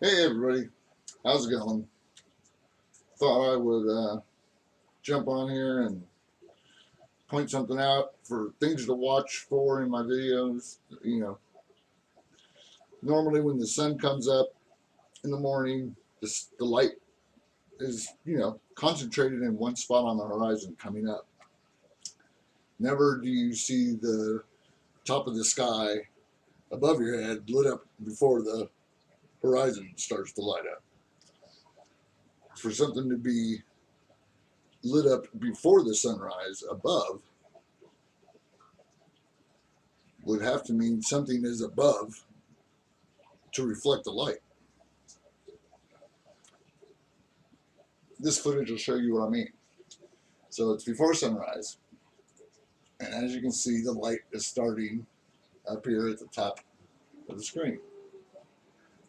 Hey everybody, how's it going? Thought I would jump on here and point something out for things to watch for in my videos. Normally when the sun comes up in the morning, the light is, concentrated in one spot on the horizon coming up. Never do you see the top of the sky above your head lit up before the horizon starts to light up. For something to be lit up before the sunrise above would have to mean something is above to reflect the light. This footage will show you what I mean. So it's before sunrise, and as you can see, the light is starting up here at the top of the screen.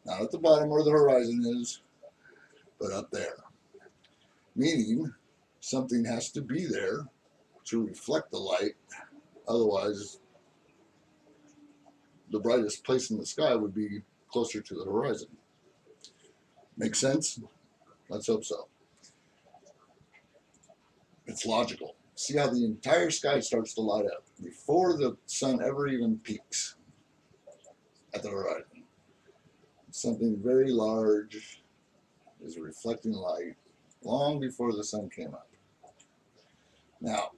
Not at the bottom where the horizon is, but up there. Meaning something has to be there to reflect the light, otherwise the brightest place in the sky would be closer to the horizon. Make sense? Let's hope so. It's logical. See how the entire sky starts to light up before the sun ever even peaks at the horizon. Something very large is reflecting light long before the sun came up. Now,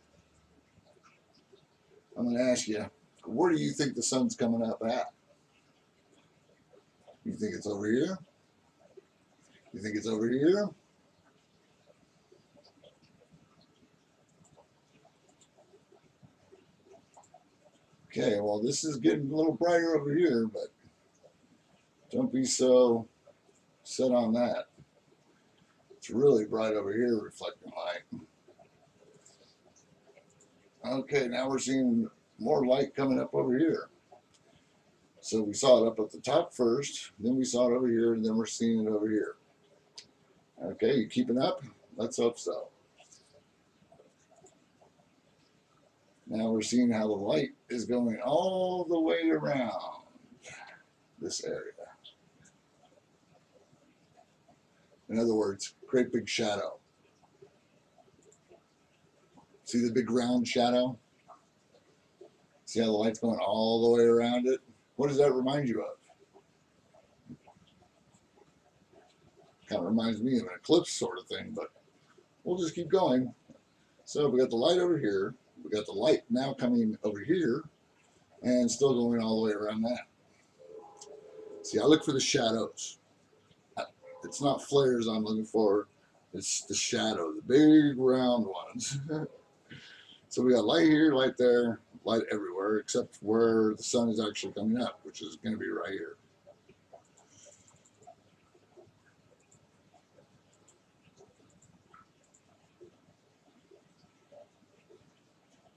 I'm going to ask you, where do you think the sun's coming up at? You think it's over here? You think it's over here? Okay, well, this is getting a little brighter over here, but don't be so set on that. It's really bright over here, reflecting light. Okay, now we're seeing more light coming up over here. So we saw it up at the top first, then we saw it over here, and then we're seeing it over here. Okay, you keeping up? Let's hope so. Now we're seeing how the light is going all the way around this area. In other words, great big shadow. See the big round shadow? See how the light's going all the way around it? What does that remind you of? Kind of reminds me of an eclipse sort of thing, but we'll just keep going. So we got the light over here. We got the light now coming over here and still going all the way around that. See, I look for the shadows. It's not flares I'm looking for. It's the shadow, the big round ones. So we got light here, light there, light everywhere, except where the sun is actually coming up, which is going to be right here.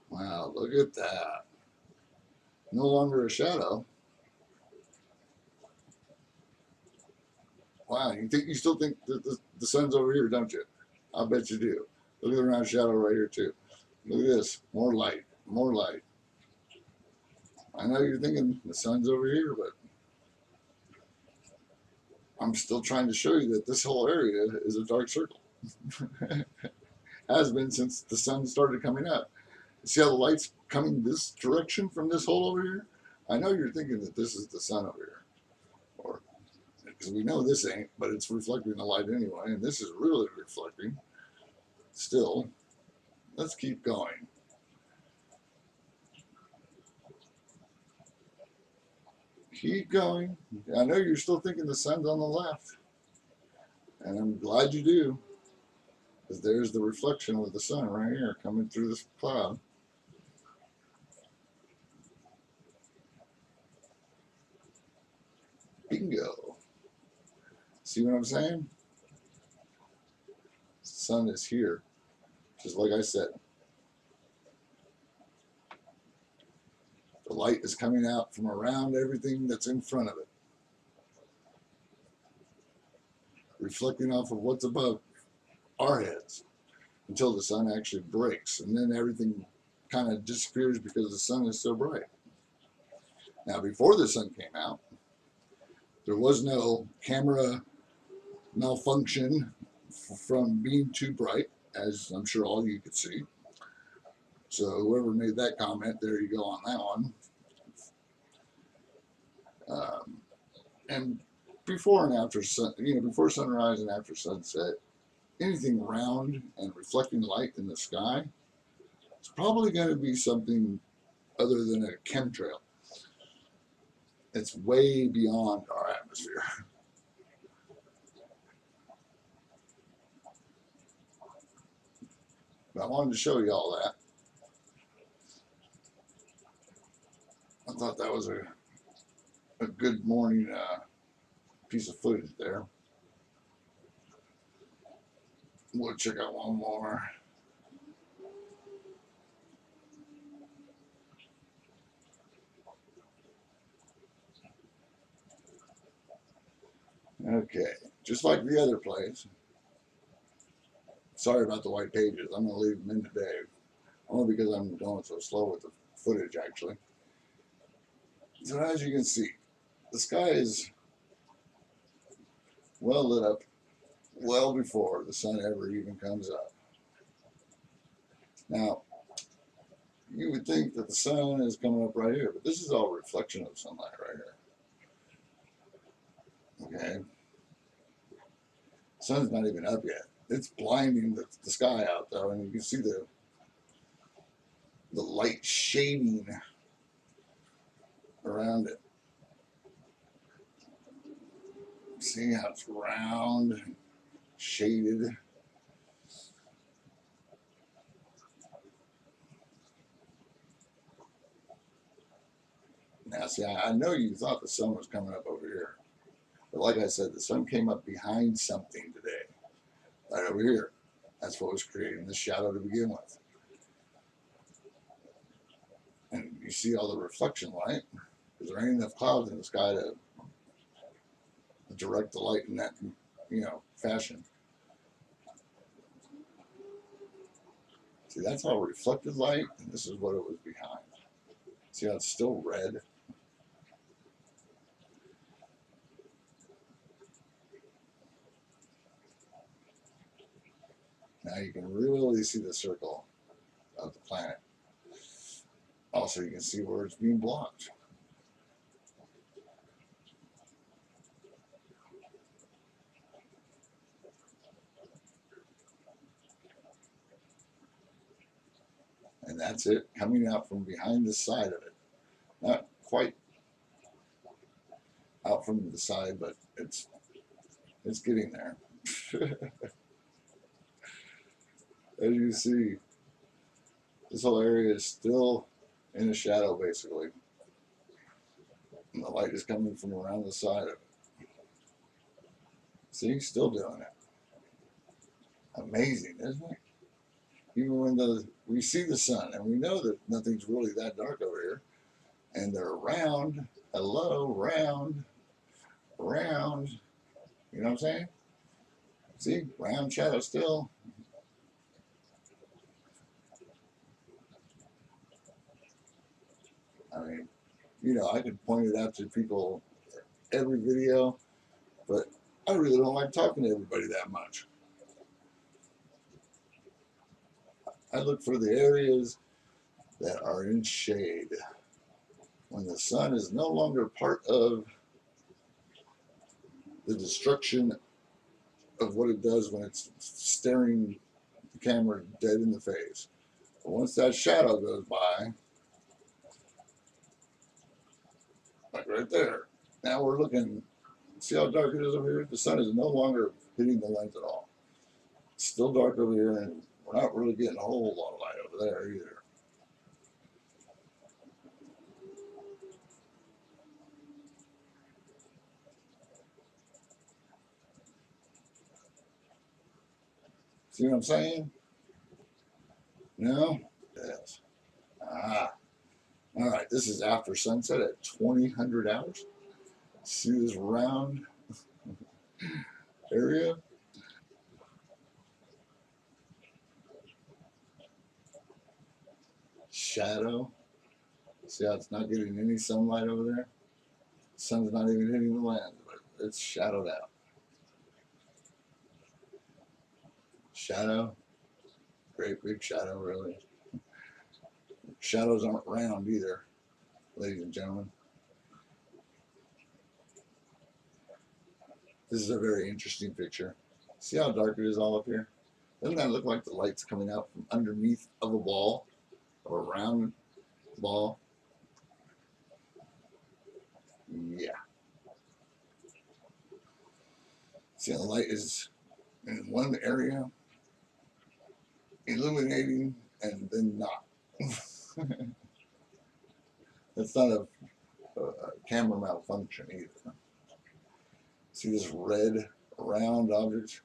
Wow, look at that. No longer a shadow. Wow, you still think that the sun's over here, don't you? I bet you do. Look at the round shadow right here too. Look at this, more light, more light. I know you're thinking the sun's over here, but I'm still trying to show you that this whole area is a dark circle. Has been since the sun started coming up. See how the light's coming this direction from this hole over here? I know you're thinking that this is the sun over here. Or, because we know this ain't, but it's reflecting the light anyway, and this is really reflecting. Still, let's keep going. Keep going. I know you're still thinking the sun's on the left, and I'm glad you do, because there's the reflection of the sun right here coming through this cloud. Bingo. See what I'm saying? The sun is here, just like I said. The light is coming out from around everything that's in front of it, reflecting off of what's above our heads until the sun actually breaks, and then everything kind of disappears because the sun is so bright. Now, before the sun came out, there was no camera malfunction from being too bright, as I'm sure all of you could see. So whoever made that comment, there you go on that one. And before and after sun, before sunrise and after sunset, anything round and reflecting light in the sky, it's probably going to be something other than a chemtrail. It's way beyond our atmosphere. But I wanted to show you all that. I thought that was a good morning piece of footage there. We'll check out one more. Okay, just like the other place. Sorry about the white pages. I'm going to leave them in today, only because I'm going so slow with the footage, actually. So as you can see, the sky is well lit up well before the sun ever even comes up. Now, you would think that the sun is coming up right here, but this is all reflection of sunlight right here. Okay? The sun's not even up yet. It's blinding the sky out, though, and you can see the light shading around it. See how it's round and shaded. Now, see, I know you thought the sun was coming up over here. But like I said, the sun came up behind something today. Right over here. That's what was creating the shadow to begin with. And you see all the reflection light, because there ain't enough clouds in the sky to direct the light in that, fashion. See, that's all reflected light, and this is what it was behind. See how it's still red? Now you can really see the circle of the planet. Also, you can see where it's being blocked. And that's it coming out from behind the side of it. Not quite out from the side, but it's getting there. As you see, this whole area is still in a shadow, basically. And the light is coming from around the side of it. See, still doing it. Amazing, isn't it? Even when we see the sun, and we know that nothing's really that dark over here, and they're round, hello, round, round, you know what I'm saying? See, round shadow still. I mean, I could point it out to people every video, but I really don't like talking to everybody that much. I look for the areas that are in shade. When the sun is no longer part of the destruction of what it does when it's staring the camera dead in the face. But once that shadow goes by, like right there, now we're looking, see how dark it is over here? The sun is no longer hitting the lens at all. It's still dark over here, and we're not really getting a whole lot of light over there either. See what I'm saying? No? Yes. Ah. All right, this is after sunset at 2000 hours. See this round area? Shadow. See how it's not getting any sunlight over there? The sun's not even hitting the lens, but it's shadowed out. Shadow. Great big shadow, really. Shadows aren't round either, ladies and gentlemen. This is a very interesting picture. See how dark it is all up here? Doesn't that look like the light's coming out from underneath of a ball, or a round ball? Yeah. See, the light is in one area illuminating and then not. That's not a camera malfunction either. See this red round object?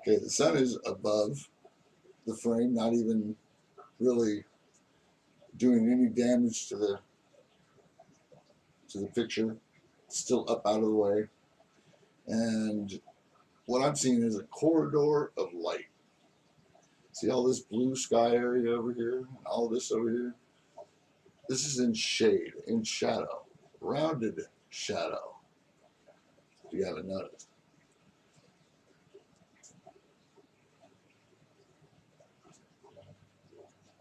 Okay, the sun is above the frame, not even really doing any damage to the picture. It's still up out of the way. And what I'm seeing is a corridor of light. See all this blue sky area over here, and all this over here? This is in shade, in shadow, rounded shadow, if you haven't noticed.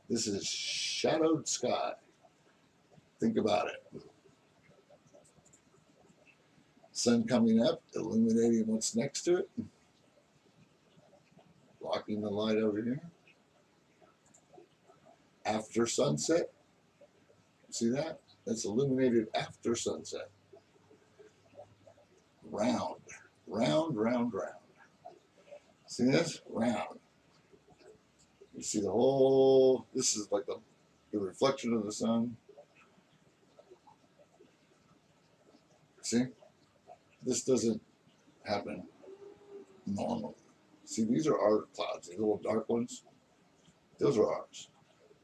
This is shadowed sky. Think about it. Sun coming up, illuminating what's next to it, blocking the light over here. After sunset, see that? That's illuminated after sunset. Round, round, round, round. See this? Round. You see the whole, this is like the reflection of the sun. See? This doesn't happen normally. See, these are our clouds, these little dark ones. Those are ours.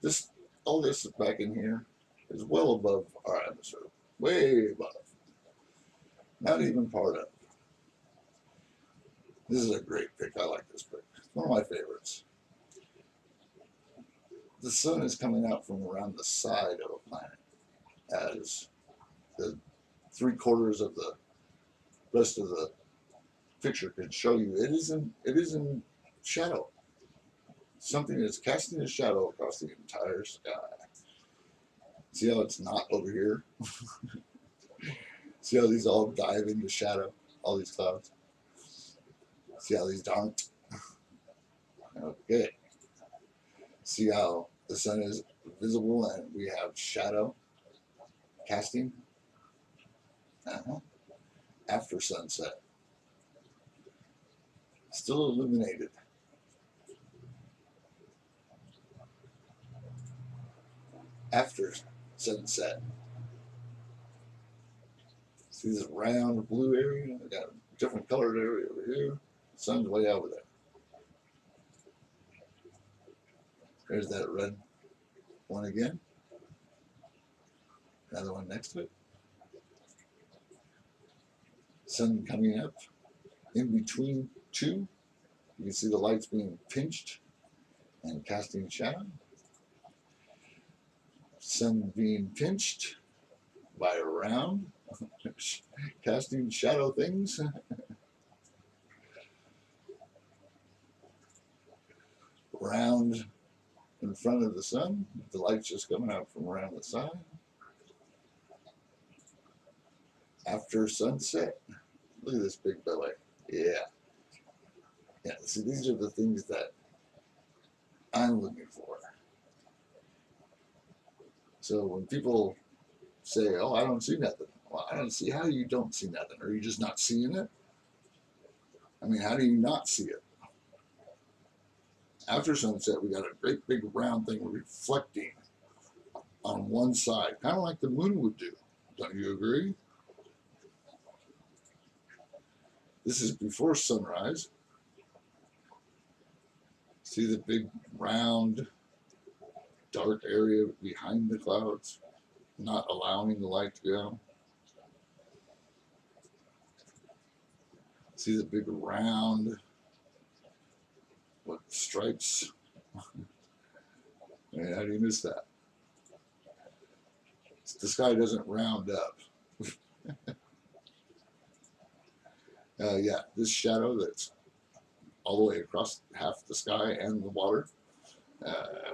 This, all this back in here is well above our atmosphere, way above. Not even part of. This is a great pic. I like this pic. It's one of my favorites. The sun is coming out from around the side of a planet, as the 3/4 of the rest of the picture can show you. It is in shadow. Something is casting a shadow across the entire sky. See how it's not over here? See how these all dive into shadow? All these clouds. See how these don't? Okay. See how the sun is visible and we have shadow casting? After sunset. Still illuminated. After sunset. See this round blue area? I got a different colored area over here. The sun's way over there. There's that red one again. Another one next to it. Sun coming up in between two. You can see the lights being pinched and casting shadow. Sun being pinched by a round, casting shadow things. Round in front of the sun, the light's just coming out from around the side. After sunset, look at this big belly. Yeah. Yeah, see, these are the things that I'm looking for. So when people say, oh, I don't see nothing. Well, I don't see how you don't see nothing. Are you just not seeing it? I mean, how do you not see it? After sunset, we got a great big round thing reflecting on one side, kind of like the moon would do. Don't you agree? This is before sunrise. See the big round dark area behind the clouds, not allowing the light to go. See the big round, what, stripes? Man, how do you miss that? The sky doesn't round up. Yeah, this shadow that's all the way across half the sky and the water,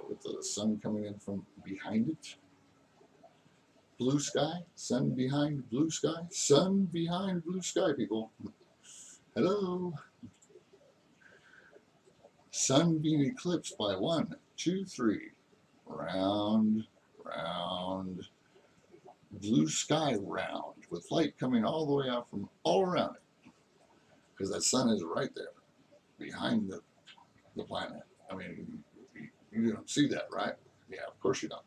with the sun coming in from behind it. Blue sky, sun behind blue sky, sun behind blue sky, people. Hello. Sun being eclipsed by 1, 2, 3. Round, round, blue sky round, with light coming all the way out from all around it. Because that sun is right there, behind the planet. I mean, you don't see that, right? Yeah, of course you don't.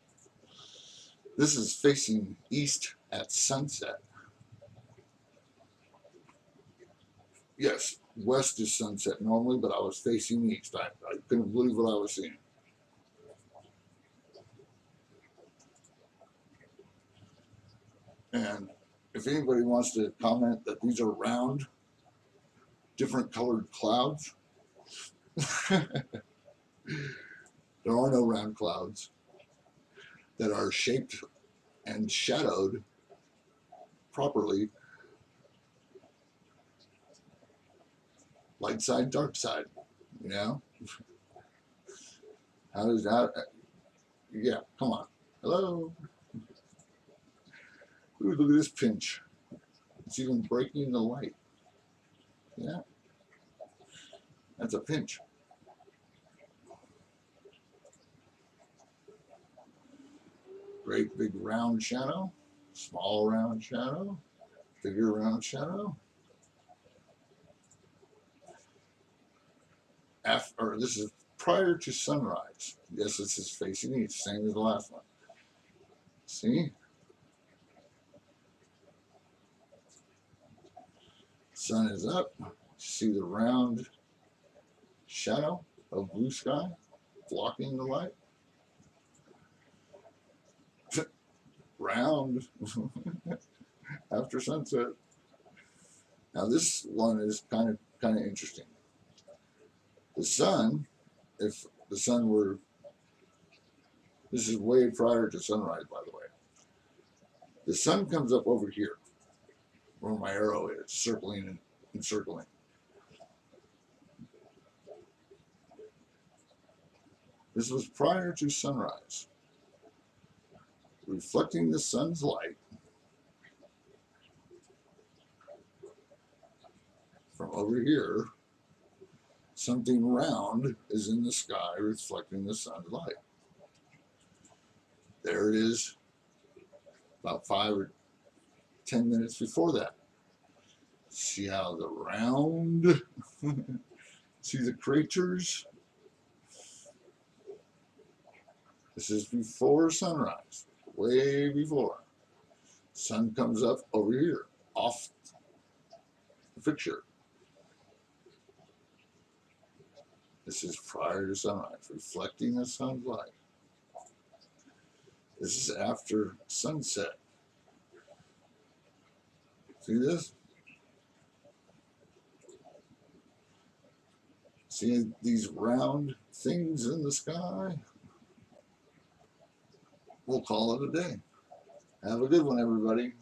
This is facing east at sunset. Yes, west is sunset normally, but I was facing east. I couldn't believe what I was seeing. And if anybody wants to comment that these are round, different colored clouds, there are no round clouds that are shaped and shadowed properly. Light side, dark side, you know? How does that, yeah, come on. Hello? Ooh, look at this pinch. It's even breaking the light. Yeah, that's a pinch. Great big round shadow, small round shadow, bigger round shadow. After, this is prior to sunrise. Yes, this is facing east, same as the last one. See? Sun is up. See the round shadow of blue sky blocking the light? Round after sunset. Now this one is kind of interesting. The sun, if the sun were, this is way prior to sunrise, by the way. The sun comes up over here, where my arrow is, circling and circling. This was prior to sunrise, reflecting the sun's light from over here. Something round is in the sky reflecting the sun's light. There it is, about 5 or 10 minutes before that. See how the round, see the craters? This is before sunrise, way before. Sun comes up over here, off the picture. This is prior to sunrise, reflecting the sun's light. This is after sunset. See this? See these round things in the sky? We'll call it a day. Have a good one, everybody.